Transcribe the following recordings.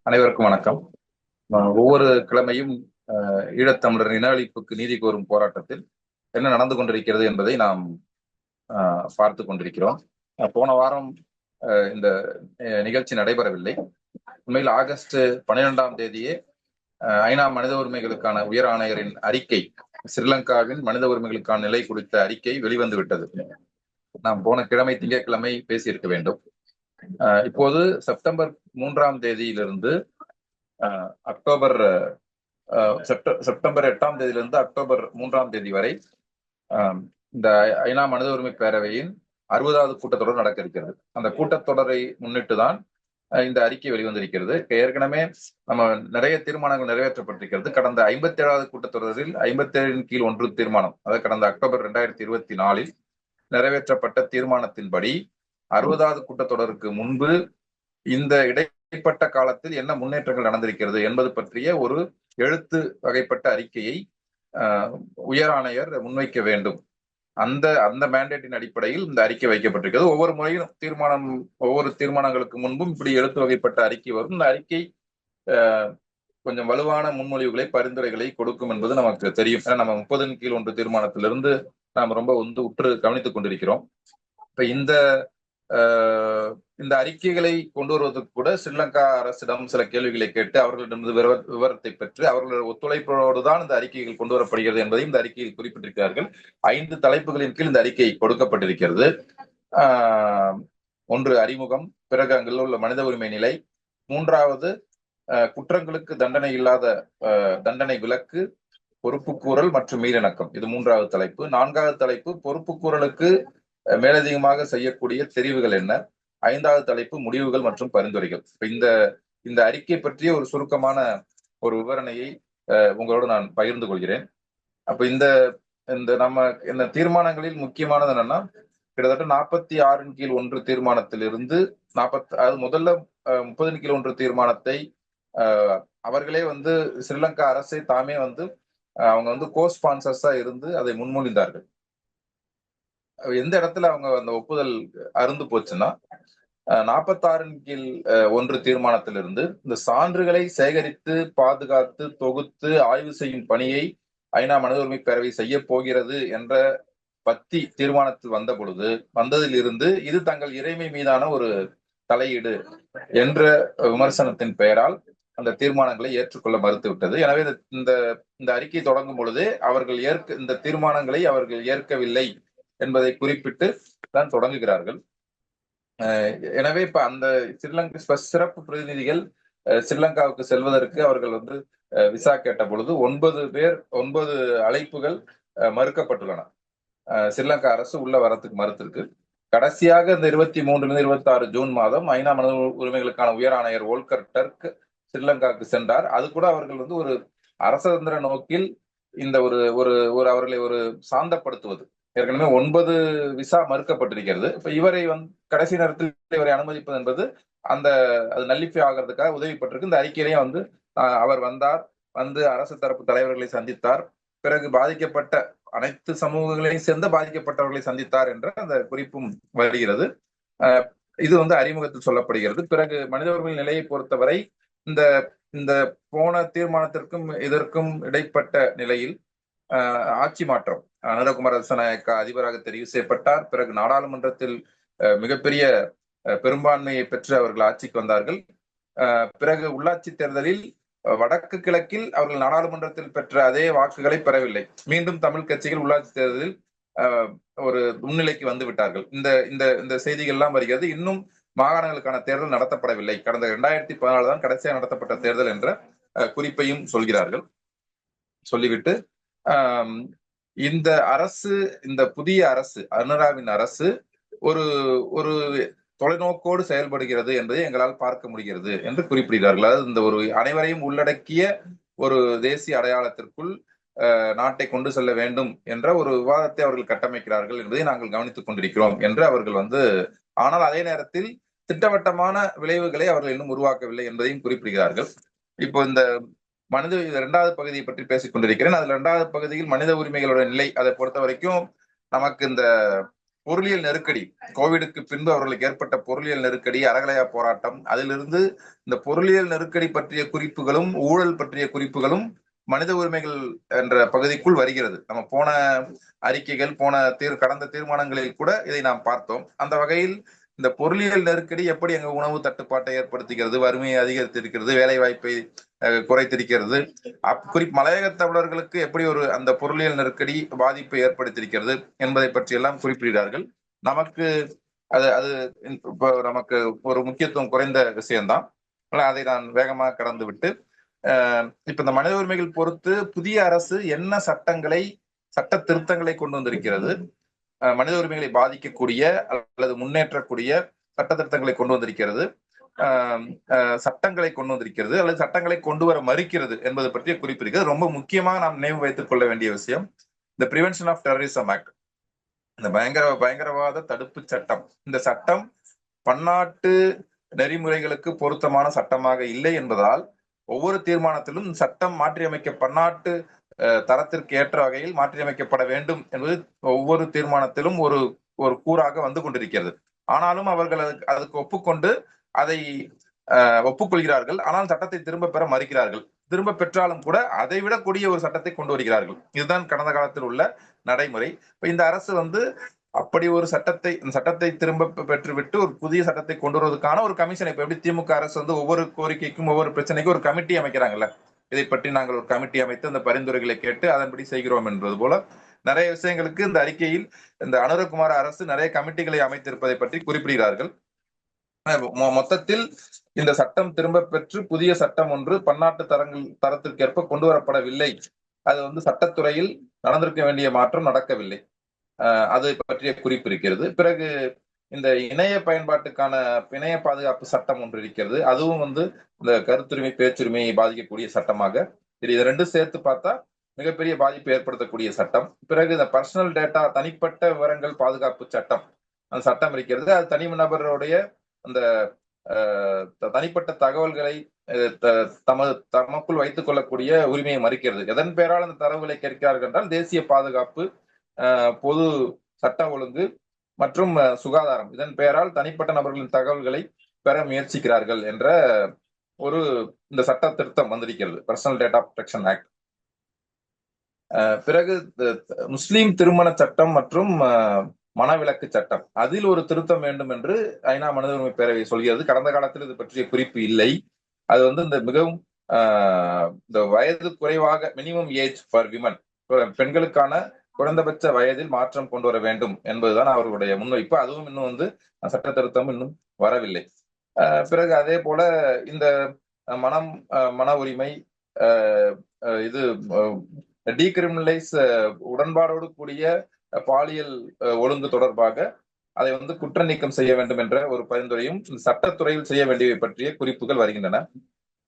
அனைவருக்கும் வணக்கம். ஒவ்வொரு கிழமையும் ஈழத்தமிழர் இன அழிப்புக்கு நீதி கோரும் போராட்டத்தில் என்ன நடந்து கொண்டிருக்கிறது என்பதை நாம் பார்த்து கொண்டிருக்கிறோம். போன வாரம் இந்த நிகழ்ச்சி நடைபெறவில்லை. உண்மையில் ஆகஸ்ட் 12ஆம் தேதியே ஐநா மனித உரிமைகளுக்கான உயர் ஆணையரின் அறிக்கை, ஸ்ரீலங்காவின் மனித உரிமைகளுக்கான நிலை குறித்த அறிக்கை வெளிவந்து விட்டது. நாம் போன கிழமை திங்கட்கிழமை பேசியிருக்க வேண்டும். இப்போது செப்டம்பர் 3ஆம் தேதியிலிருந்து செப்டம்பர் 8ஆம் தேதியிலிருந்து அக்டோபர் 3ஆம் தேதி வரை இந்த ஐநா மனித உரிமை பேரவையின் 60வது கூட்டத்தொடர் நடக்க இருக்கிறது. அந்த கூட்டத்தொடரை முன்னிட்டுதான் இந்த அறிக்கை வெளிவந்திருக்கிறது. ஏற்கனவே நம்ம நிறைய தீர்மானங்கள் நிறைவேற்றப்பட்டிருக்கிறது. கடந்த 57வது கூட்டத்தொடரில் 57 கீழ் 1 தீர்மானம், அதாவது கடந்த அக்டோபர் 2024 நிறைவேற்றப்பட்ட தீர்மானத்தின்படி 60வது கூட்டத்தொடருக்கு முன்பு இந்த இடைப்பட்ட காலத்தில் என்ன முன்னேற்றங்கள் நடந்திருக்கிறது என்பது பற்றிய ஒரு எழுத்து வகைப்பட்ட அறிக்கையை உயர் ஆணையர் முன்வைக்க வேண்டும். அந்த அந்த மேண்டேட்டின் அடிப்படையில் இந்த அறிக்கை வைக்கப்பட்டிருக்கிறது. ஒவ்வொரு முறையும் ஒவ்வொரு தீர்மானங்களுக்கு முன்பும் இப்படி எழுத்து வகைப்பட்ட அறிக்கை வரும். இந்த அறிக்கை கொஞ்சம் வலுவான முன்மொழிவுகளை, பரிந்துரைகளை கொடுக்கும் என்பது நமக்கு தெரியும். ஏன்னா நம்ம 30 கீழ் 1 தீர்மானத்திலிருந்து நாம் ரொம்ப உற்று கவனித்துக் கொண்டிருக்கிறோம். இப்ப இந்த அறிக்கைகளை கொண்டு வருவதற்கு கூட ஸ்ரீலங்கா அரசிடம் சில கேள்விகளை கேட்டு அவர்களிடம் விவரத்தை பெற்று அவர்களுடைய ஒத்துழைப்போடு தான் இந்த அறிக்கைகள் கொண்டு வரப்படுகிறது என்பதையும் இந்த அறிக்கையில் குறிப்பிட்டிருக்கிறார்கள். 5 தலைப்புகளின் கீழ் இந்த அறிக்கை கொடுக்கப்பட்டிருக்கிறது. ஒன்று அறிமுகம், பிறகு அங்குள்ள உள்ள மனித உரிமை நிலை, 3வது குற்றங்களுக்கு தண்டனை இல்லாத தண்டனை விலக்கு, பொறுப்புக்கூறல் மற்றும் மீளிணக்கம், இது 3வது தலைப்பு. 4வது தலைப்பு பொறுப்புக்கூறலுக்கு மேலதிகமாக செய்யக்கூடிய தெரிவுகள் என்ன, 5வது தலைப்பு முடிவுகள் மற்றும் பரிந்துரைகள். இந்த அறிக்கை பற்றிய ஒரு சுருக்கமான ஒரு விவரணையை உங்களோடு நான் பகிர்ந்து கொள்கிறேன். அப்ப இந்த தீர்மானங்களில் முக்கியமானது என்னன்னா, கிட்டத்தட்ட 46 கீழ் 1 தீர்மானத்திலிருந்து முதல்ல 30 கீழ் 1 தீர்மானத்தை அவர்களே ஸ்ரீலங்கா அரசை தாமே அவங்க கோ ஸ்பான்சர்ஸா இருந்து அதை முன்மொழிந்தார்கள். எந்த இடத்துல அவங்க அந்த ஒப்புதல் அருந்து போச்சுன்னா, 46 கீழ் 1 தீர்மானத்திலிருந்து இந்த சான்றுகளை சேகரித்து, பாதுகாத்து, தொகுத்து, ஆய்வு செய்யும் பணியை ஐநா மனித உரிமை பேரவை செய்ய போகிறது என்ற பத்தி தீர்மானத்தில் வந்ததில் இருந்து இது தங்கள் இறைமை மீதான ஒரு தலையீடு என்ற விமர்சனத்தின் பெயரால் அந்த தீர்மானங்களை ஏற்றுக்கொள்ள மறுத்துவிட்டது. எனவே இந்த அறிக்கை தொடங்கும் பொழுது அவர்கள் இந்த தீர்மானங்களை அவர்கள் ஏற்கவில்லை என்பதை குறிப்பிட்டு தான் தொடங்குகிறார்கள். எனவே இப்ப அந்த ஸ்ரீலங்கா சிறப்பு பிரதிநிதிகள் ஸ்ரீலங்காவுக்கு செல்வதற்கு அவர்கள் விசா கேட்ட பொழுது 9 அழைப்புகள் மறுக்கப்பட்டுள்ளன. ஸ்ரீலங்கா அரசு உள்ள வரத்துக்கு மறுத்திருக்கு. கடைசியாக இந்த 23 26 ஜூன் மாதம் ஐநா மனித உரிமைகளுக்கான உயர் ஆணையர் வோல்கர் டர்க் ஸ்ரீலங்காவுக்கு சென்றார். அது கூட அவர்கள் ஒரு அரசதந்திர நோக்கில் இந்த அவர்களை சாந்தப்படுத்துவது. ஏற்கனவே 9 விசா மறுக்கப்பட்டிருக்கிறது. இப்ப இவரை கடைசி நேரத்தில் இவரை அனுமதிப்பது என்பது அது நல்லிஃபை ஆகிறதுக்காக உதவிப்பட்டிருக்கு. இந்த அறிக்கையிலையும் அவர் வந்தார், அரசு தரப்பு தலைவர்களை சந்தித்தார், பிறகு பாதிக்கப்பட்ட அனைத்து சமூகங்களையும் சேர்ந்த பாதிக்கப்பட்டவர்களை சந்தித்தார் என்ற அந்த குறிப்பும் வருகிறது. இது அறிமுகத்தில் சொல்லப்படுகிறது. பிறகு மனித உரிமை நிலையை பொறுத்தவரை இந்த போன தீர்மானத்திற்கும் இதற்கும் இடைப்பட்ட நிலையில் ஆட்சி மாற்றம், அனுரகுமார திசாநாயக்கா அதிபராக தெரிவு செய்யப்பட்டார். பிறகு நாடாளுமன்றத்தில் மிகப்பெரிய பெரும்பான்மையை பெற்று அவர்கள் ஆட்சிக்கு வந்தார்கள். பிறகு உள்ளாட்சி தேர்தலில் வடக்கு கிழக்கில் அவர்கள் நாடாளுமன்றத்தில் பெற்ற அதே வாக்குகளை பெறவில்லை. மீண்டும் தமிழ் கட்சிகள் உள்ளாட்சி தேர்தலில் ஒரு முன்னிலைக்கு வந்து விட்டார்கள். இந்த செய்திகள் எல்லாம் வருகிறது. இன்னும் மாகாணங்களுக்கான தேர்தல் நடத்தப்படவில்லை. கடந்த 2014 தான் கடைசியாக நடத்தப்பட்ட தேர்தல் என்ற குறிப்பையும் சொல்கிறார்கள். சொல்லிவிட்டு இந்த புதிய அரசு, அனுராவின் அரசு ஒரு தொலைநோக்கோடு செயல்படுகிறது என்பதை எங்களால் பார்க்க முடிகிறது என்று குறிப்பிடுகிறார்கள். அதாவது இந்த அனைவரையும் உள்ளடக்கிய ஒரு தேசிய அடையாளத்திற்குள் நாட்டை கொண்டு செல்ல வேண்டும் என்ற ஒரு விவாதத்தை அவர்கள் கட்டமைக்கிறார்கள் என்பதை நாங்கள் கவனித்துக் கொண்டிருக்கிறோம் என்று அவர்கள் ஆனால் அதே நேரத்தில் திட்டவட்டமான விளைவுகளை அவர்கள் இன்னும் உருவாக்கவில்லை என்பதையும் குறிப்பிடுகிறார்கள். இப்போ இந்த 2வது பகுதியை பற்றி பேசிக் கொண்டிருக்கிறேன். அதுல 2வது பகுதியில் மனித உரிமைகளோட நிலை, அதை பொறுத்த வரைக்கும் நமக்கு இந்த பொருளியல் நெருக்கடி, கோவிடுக்கு பின்பு அவர்களுக்கு ஏற்பட்ட பொருளியல் நெருக்கடி, அறகலையா போராட்டம், அதிலிருந்து இந்த பொருளியல் நெருக்கடி பற்றிய குறிப்புகளும் ஊழல் பற்றிய குறிப்புகளும் மனித உரிமைகள் என்ற பகுதிக்குள் வருகிறது. நம்ம போன அறிக்கைகள், கடந்த தீர்மானங்களில் கூட இதை நாம் பார்த்தோம். அந்த வகையில் இந்த பொருளியல் நெருக்கடி எப்படி எங்க உணவு தட்டுப்பாட்டை ஏற்படுத்துகிறது, வறுமையை அதிகரித்திருக்கிறது, வேலை வாய்ப்பை குறைத்திருக்கிறது, மலையக தமிழர்களுக்கு எப்படி அந்த பொருளியல் நெருக்கடி பாதிப்பை ஏற்படுத்தியிருக்கிறது என்பதை பற்றி எல்லாம் குறிப்பிடுகிறார்கள். நமக்கு அது நமக்கு ஒரு முக்கியத்துவம் குறைந்த விஷயம்தான். அதை நான் வேகமாக கடந்து விட்டு இப்ப இந்த மனித உரிமைகள் பொறுத்து புதிய அரசு என்ன சட்ட திருத்தங்களை கொண்டு வந்திருக்கிறது, மனித உரிமைகளை பாதிக்கக்கூடிய அல்லது முன்னேற்றக்கூடிய சட்ட திருத்தங்களை கொண்டு வந்திருக்கிறது, சட்டங்களை கொண்டு வந்திருக்கிறது அல்லது சட்டங்களை கொண்டு வர மறுக்கிறது என்பது பற்றிய குறிப்பிருக்கிறது. ரொம்ப முக்கியமாக நாம் நினைவு வைத்துக் கொள்ள வேண்டிய விஷயம் இந்த பிரிவென்ஷன் ஆஃப் டெரரிசம் ஆக்ட், இந்த பயங்கரவாத தடுப்பு சட்டம். இந்த சட்டம் பன்னாட்டு நெறிமுறைகளுக்கு பொருத்தமான சட்டமாக இல்லை என்பதால் ஒவ்வொரு தீர்மானத்திலும் சட்டம் பன்னாட்டு தரத்திற்கு ஏற்ற வகையில் மாற்றியமைக்கப்பட வேண்டும் என்பது ஒவ்வொரு தீர்மானத்திலும் ஒரு கூறாக வந்து கொண்டிருக்கிறது. ஆனாலும் அவர்கள் அதுக்கு ஒப்புக்கொண்டு அதை ஒப்புக்கொள்கிறார்கள். ஆனால் சட்டத்தை திரும்ப பெற மறுக்கிறார்கள். திரும்ப பெற்றாலும் கூட அதை விட கூடிய ஒரு சட்டத்தை கொண்டு வருகிறார்கள். இதுதான் கடந்த காலத்தில் உள்ள நடைமுறை. இப்ப இந்த அரசு அப்படி ஒரு சட்டத்தை திரும்ப பெற்றுவிட்டு ஒரு புதிய சட்டத்தை கொண்டு வருவதற்கான ஒரு கமிஷன், இப்ப எப்படி திமுக அரசு ஒவ்வொரு கோரிக்கைக்கும் ஒவ்வொரு பிரச்சனைக்கும் ஒரு கமிட்டி அமைக்கிறாங்கல்ல, இதை பற்றி நாங்கள் ஒரு கமிட்டி அமைத்து அந்த பரிந்துரைகளை கேட்டு அதன்படி செய்கிறோம் என்பது போல நிறைய விஷயங்களுக்கு இந்த அறிக்கையில் இந்த அனுரகுமார அரசு நிறைய கமிட்டிகளை அமைத்திருப்பதை பற்றி குறிப்பிடுகிறார்கள். மொத்தத்தில் இந்த சட்டம் திரும்ப பெற்று புதிய சட்டம் ஒன்று பன்னாட்டு தரத்திற்கேற்ப கொண்டு வரப்படவில்லை. அது சட்டத்துறையில் நடந்திருக்க வேண்டிய மாற்றம் நடக்கவில்லை. அது பற்றிய குறிப்பு இருக்கிறது. பிறகு இந்த இணைய பயன்பாட்டுக்கான இணைய பாதுகாப்பு சட்டம் ஒன்று இருக்கிறது. அதுவும் இந்த கருத்துரிமை பேச்சுரிமையை பாதிக்கக்கூடிய சட்டமாக இது ரெண்டும் சேர்த்து பார்த்தா மிகப்பெரிய பாதிப்பை ஏற்படுத்தக்கூடிய சட்டம். பிறகு இந்த பர்சனல் டேட்டா, தனிப்பட்ட விவரங்கள் பாதுகாப்பு சட்டம், அந்த சட்டம் இருக்கிறது. அது தனிநபருடைய அந்த தனிப்பட்ட தகவல்களை தமக்குள் வைத்துக் கொள்ளக்கூடிய உரிமையை மறுக்கிறது. எதன் பெயரால் அந்த தரவுகளை கேட்கிறார்கள் என்றால் தேசிய பாதுகாப்பு, பொது சட்ட ஒழுங்கு மற்றும் சுகாதாரம், இதன் பெயரால் தனிப்பட்ட நபர்களின் தகவல்களை பெற முயற்சிக்கிறார்கள் என்ற இந்த சட்ட திருத்தம் வந்திருக்கிறது, பர்சனல் டேட்டா ப்ரொடெக்ஷன் ஆக்ட். பிறகு முஸ்லீம் திருமண சட்டம் மற்றும் மனவிலக்கு சட்டம், அதில் ஒரு திருத்தம் வேண்டும் என்று ஐநா மனித உரிமை பேரவை சொல்கிறது. கடந்த காலத்தில் இது பற்றிய குறிப்பு இல்லை. அது இந்த மிகவும் இந்த வயது குறைவாக, மினிமம் ஏஜ் ஃபார் விமன், பெண்களுக்கான குறைந்தபட்ச வயதில் மாற்றம் கொண்டு வர வேண்டும் என்பதுதான் அவர்களுடைய முன்வைப்பு. அதுவும் இன்னும் சட்ட திருத்தம் இன்னும் வரவில்லை. பிறகு அதே போல இந்த மன உரிமை, இது டீகிரிமினலைஸ், உடன்பாடோடு கூடிய பாலியல் ஒழுங்கு தொடர்பாக அதை குற்ற நீக்கம் செய்ய வேண்டும் என்ற ஒரு பரிந்துரையும் சட்டத்துறையில் செய்ய வேண்டியவை பற்றிய குறிப்புகள் வருகின்றன.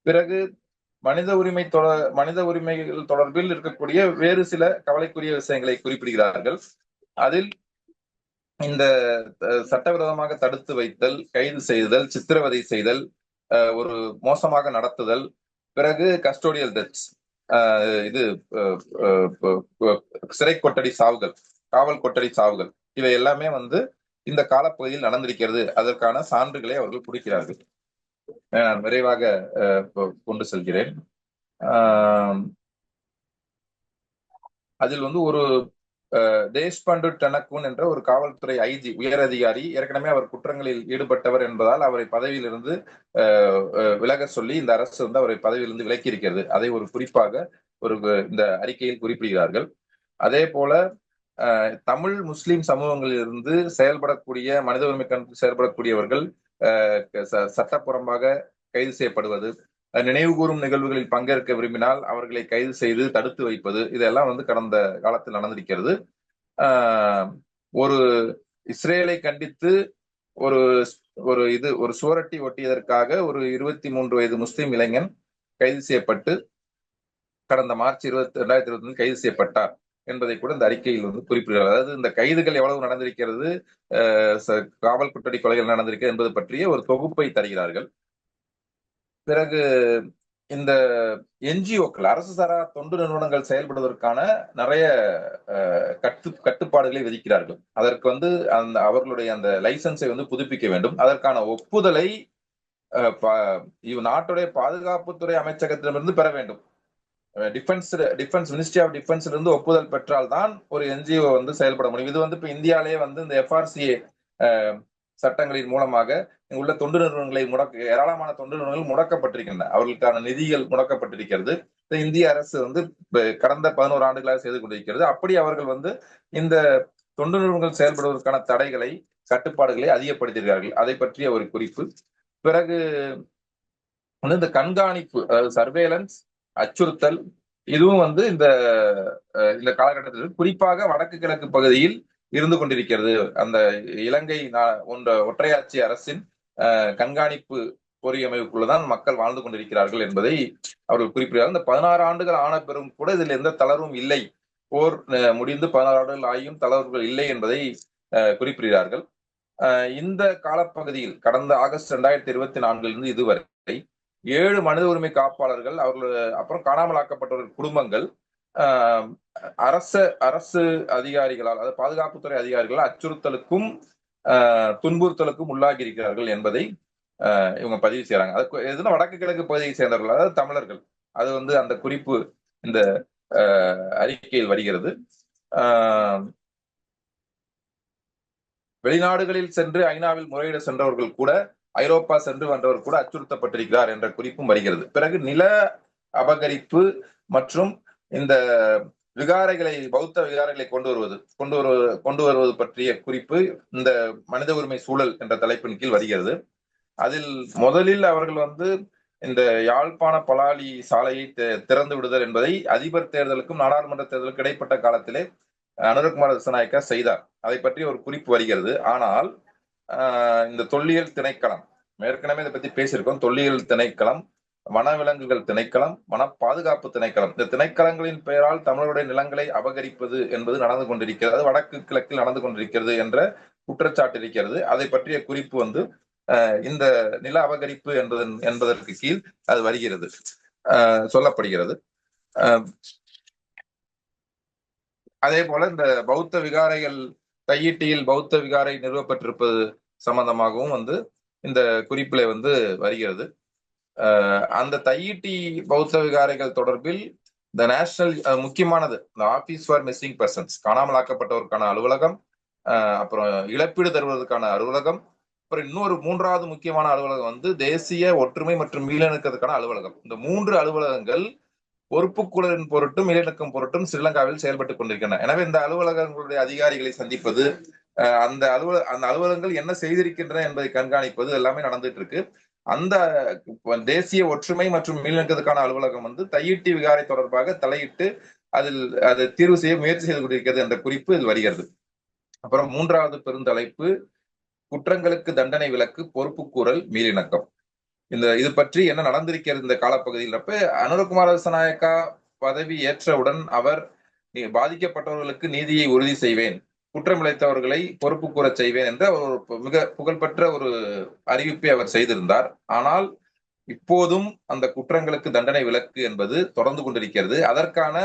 பிறகு மனித உரிமைகள் தொடர்பில் இருக்கக்கூடிய வேறு சில கவலைக்குரிய விஷயங்களை குறிப்பிடுகிறார்கள். அதில் இந்த சட்டவிரோதமாக தடுத்து வைத்தல், கைது செய்தல், சித்திரவதை செய்தல், ஒரு மோசமாக நடத்துதல், பிறகு கஸ்டோடியல் டெத்ஸ், இது சிறை கொட்டடி சாவுகள், காவல் கொட்டடி சாவுகள், இவை எல்லாமே இந்த காலப்பகுதியில் நடந்திருக்கிறது. அதற்கான சான்றுகளை அவர்கள் கொடுக்கிறார்கள். நான் விரைவாக கொண்டு செல்கிறேன். அதில் ஒரு தேஷ்பாண்டு டனக்குன் என்ற ஒரு காவல்துறை ஐஜி, உயர் அதிகாரி, ஏற்கனவே அவர் குற்றங்களில் ஈடுபட்டவர் என்பதால் அவரை பதவியிலிருந்து விலக சொல்லி இந்த அரசு அவரை பதவியிலிருந்து விலக்கி இருக்கிறது. அதை ஒரு குறிப்பாக இந்த அறிக்கையில் குறிப்பிடுகிறார்கள். அதே போல தமிழ் முஸ்லிம் சமூகங்களிலிருந்து செயல்படக்கூடிய, மனித உரிமை செயல்படக்கூடியவர்கள் சட்டப்புறம்பாக கைது செய்யப்படுவது, நினைவு கூறும் நிகழ்வுகளில் பங்கேற்க விரும்பினால் அவர்களை கைது செய்து தடுத்து வைப்பது, இதெல்லாம் கடந்த காலத்தில் நடந்திருக்கிறது. ஒரு இஸ்ரேலை கண்டித்து ஒரு சுவரொட்டி ஒட்டியதற்காக ஒரு 23 வயது முஸ்லிம் இளைஞன் கைது செய்யப்பட்டு கடந்த மார்ச் 2021 கைது செய்யப்பட்டார் என்பதை கூட இந்த அறிக்கையில் குறிப்பிடுகிறார். அதாவது இந்த கைதுகள் எவ்வளவு நடந்திருக்கிறது, காவல் கொட்டடி கொலைகள் நடந்திருக்கிறது என்பது பற்றிய ஒரு தொகுப்பை தருகிறார்கள். பிறகு இந்த என்ஜிஓக்கள், அரசு சாரா தொண்டு நிறுவனங்கள் செயல்படுவதற்கான நிறைய கட்டுப்பாடுகளை விதிக்கிறார்கள். அதற்கு வந்து அவர்களுடைய அந்த லைசன்ஸை வந்து புதுப்பிக்க வேண்டும். அதற்கான ஒப்புதலை நாட்டுடைய பாதுகாப்புத்துறை அமைச்சகத்திடமிருந்து பெற வேண்டும். டிஃபென்ஸ் மினிஸ்ட்ரி ஆஃப் டிஃபென்ஸ்ல இருந்து ஒப்புதல் பெற்றால்தான் ஒரு என்ஜிஓ வந்து செயல்பட முடியும். இது வந்து இப்ப இந்தியாலே வந்து இந்த FRCA சட்டங்களின் மூலமாக உள்ள தொண்டு நிறுவனங்களை ஏராளமான தொண்டு நிறுவனங்கள் முடக்கப்பட்டிருக்கின்றன. அவர்களுக்கான நிதிகள் முடக்கப்பட்டிருக்கிறது. இந்திய அரசு வந்து கடந்த 11 ஆண்டுகளாக செய்து கொண்டிருக்கிறது. அப்படி அவர்கள் வந்து இந்த தொண்டு நிறுவனங்கள் செயல்படுவதற்கான தடைகளை, கட்டுப்பாடுகளை அதிகப்படுத்தியிருக்கிறார்கள். அதை பற்றிய ஒரு குறிப்பு. பிறகு வந்து இந்த கண்காணிப்பு, அதாவது சர்வேலன்ஸ், அச்சுறுத்தல், இதுவும் வந்து இந்த காலகட்டத்தில் குறிப்பாக வடக்கு கிழக்கு பகுதியில் இருந்து கொண்டிருக்கிறது. அந்த இலங்கை ஒற்றையாட்சி அரசின் கண்காணிப்பு பொறியமைப்புக்குள்ளதான் மக்கள் வாழ்ந்து கொண்டிருக்கிறார்கள் என்பதை அவர்கள் குறிப்பிடுகிறார்கள். இந்த 16 ஆண்டுகள் ஆன பெறும் கூட இதில் எந்த தளர்வும் இல்லை. போர் முடிந்து 16 ஆண்டுகள் ஆகியும் தளர்வுகள் இல்லை என்பதை குறிப்பிடுகிறார்கள். இந்த காலப்பகுதியில் கடந்த ஆகஸ்ட் 2024 இதுவரை 7 மனித உரிமை காப்பாளர்கள், அவர்கள் அப்புறம் காணாமல் ஆக்கப்பட்டவர்கள் குடும்பங்கள் அரசு அதிகாரிகளால், அதாவது பாதுகாப்புத்துறை அதிகாரிகளால் அச்சுறுத்தலுக்கும் துன்புறுத்தலுக்கும் உள்ளாகி இருக்கிறார்கள் என்பதை இவங்க பதிவு செய்யறாங்க. அது எதுனா வடக்கு கிழக்கு பகுதியை சேர்ந்தவர்கள், அதாவது தமிழர்கள். அது வந்து அந்த குறிப்பு இந்த அறிக்கையில் வருகிறது. வெளிநாடுகளில் சென்று ஐநாவில் முறையிட சென்றவர்கள் கூட, ஐரோப்பா சென்று வந்தவர் கூட அச்சுறுத்தப்பட்டிருக்கிறார் என்ற குறிப்பும் வருகிறது. பிறகு நில அபகரிப்பு மற்றும் இந்த விகாரைகளை, பௌத்த விகாரைகளை கொண்டு வருவது பற்றிய குறிப்பு இந்த மனித உரிமை சூழல் என்ற தலைப்பின் கீழ் வருகிறது. அதில் முதலில் அவர்கள் வந்து இந்த யாழ்ப்பாண பலாலி சாலையை திறந்து விடுதல் என்பதை அதிபர் தேர்தலுக்கும் நாடாளுமன்ற தேர்தலுக்கும் இடைப்பட்ட காலத்திலே அனுரகுமார திசாநாயக்கா செய்தார். அதை பற்றி ஒரு குறிப்பு வருகிறது. ஆனால் இந்த தொல்லியல் திணைக்களம், ஏற்கனவே இதை பத்தி பேசியிருக்கோம். தொல்லியல் திணைக்களம், வனவிலங்குகள் திணைக்களம், வன பாதுகாப்பு திணைக்களம், இந்த திணைக்களங்களின் பெயரால் தமிழருடைய நிலங்களை அபகரிப்பது என்பது நடந்து கொண்டிருக்கிறது. அது வடக்கு கிழக்கில் நடந்து கொண்டிருக்கிறது என்ற குற்றச்சாட்டு இருக்கிறது. அதை பற்றிய குறிப்பு வந்து இந்த நில அபகரிப்பு என்பதற்கு கீழ் அது வருகிறது, சொல்லப்படுகிறது. அதே போல இந்த பௌத்த விகாரைகள், தையிட்டியில் பௌத்த விகாரை நிறுவப்பட்டிருப்பது சம்பந்தமாகவும் வந்து இந்த குறிப்பிலே வந்து வருகிறது. அந்த தையிட்டி பௌத்த விகாரைகள் தொடர்பில் இந்த நேஷனல், முக்கியமானது இந்த ஆபீஸ் ஃபார் மிஸ்ஸிங் பர்சன்ஸ், காணாமலாக்கப்பட்டவருக்கான அலுவலகம், அப்புறம் இழப்பீடு தருவதற்கான அலுவலகம், அப்புறம் இன்னொரு 3வது முக்கியமான அலுவலகம் வந்து தேசிய ஒற்றுமை மற்றும் மீளிணக்கத்துக்கான அலுவலகம். இந்த 3 அலுவலகங்கள் பொறுப்புக்குழுவின் பொருட்டும் மீளிணக்கம் பொருட்டும் ஸ்ரீலங்காவில் செயல்பட்டுக் கொண்டிருக்கின்றன. எனவே இந்த அலுவலகங்களுடைய அதிகாரிகளை சந்திப்பது, அந்த அலுவலகங்கள் என்ன செய்திருக்கின்றன என்பதை கண்காணிப்பது எல்லாமே நடந்துட்டு இருக்கு. அந்த தேசிய ஒற்றுமை மற்றும் மீளிணக்கத்துக்கான அலுவலகம் வந்து தையிட்டி விகாரை தொடர்பாக தலையிட்டு அதை தீர்வு செய்ய முயற்சி செய்து கொண்டிருக்கிறது என்ற குறிப்பு இது வருகிறது. அப்புறம் 3வது பெருந்தலைப்பு குற்றங்களுக்கு தண்டனை விலக்கு, பொறுப்புக்கூறல், மீளிணக்கம். இது பற்றி என்ன நடந்திருக்கிறது இந்த காலப்பகுதியில்? அனுரகுமார திசாநாயக்கா பதவி ஏற்றவுடன் அவர் பாதிக்கப்பட்டவர்களுக்கு நீதியை உறுதி செய்வேன், குற்றமிழைத்தவர்களை பொறுப்பு கூற செய்வேன் என்ற ஒரு மிக புகழ்பெற்ற ஒரு அறிவிப்பை அவர் செய்திருந்தார். ஆனால் இப்போதும் அந்த குற்றங்களுக்கு தண்டனை விலக்கு என்பது தொடர்ந்து கொண்டிருக்கிறது. அதற்கான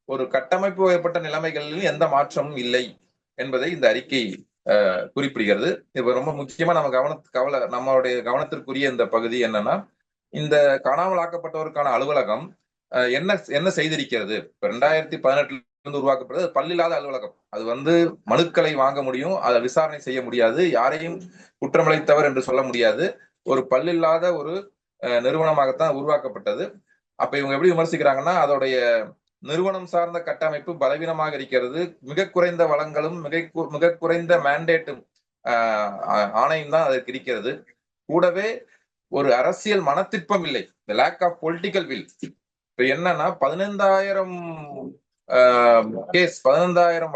ஒரு கட்டமைப்பு ஏற்பட்ட நிலைமைகளில் எந்த மாற்றமும் இல்லை என்பதை இந்த அறிக்கை குறிப்பிடுகிறது. இப்ப ரொம்ப முக்கியமா நம்மளுடைய கவனத்திற்குரிய இந்த பகுதி என்னன்னா, இந்த காணாமல் ஆக்கப்பட்டவருக்கான அலுவலகம் என்ன செய்திருக்கிறது? 2018 இருந்து உருவாக்கப்பட்டது பல்லில்லாத அலுவலகம். அது வந்து மனுக்களை வாங்க முடியும், அதை விசாரணை செய்ய முடியாது, யாரையும் குற்றமிழைத்தவர் என்று சொல்ல முடியாது. ஒரு பல்லில்லாத ஒரு நிறுவனமாகத்தான் உருவாக்கப்பட்டது. அப்ப இவங்க எப்படி விமர்சிக்கிறாங்கன்னா, அதோடைய நிறுவனம் சார்ந்த கட்டமைப்பு பலவீனமாக இருக்கிறது, மிக குறைந்த வளங்களும் மிக குறைந்த மேண்டேட்டும் ஆணையும் தான் அதற்கு இருக்கிறது. கூடவே ஒரு அரசியல் மனத்திற்பம் இல்லை, லேக் ஆஃப் பொலிட்டிக்கல் வில். இப்ப என்னன்னா 15,000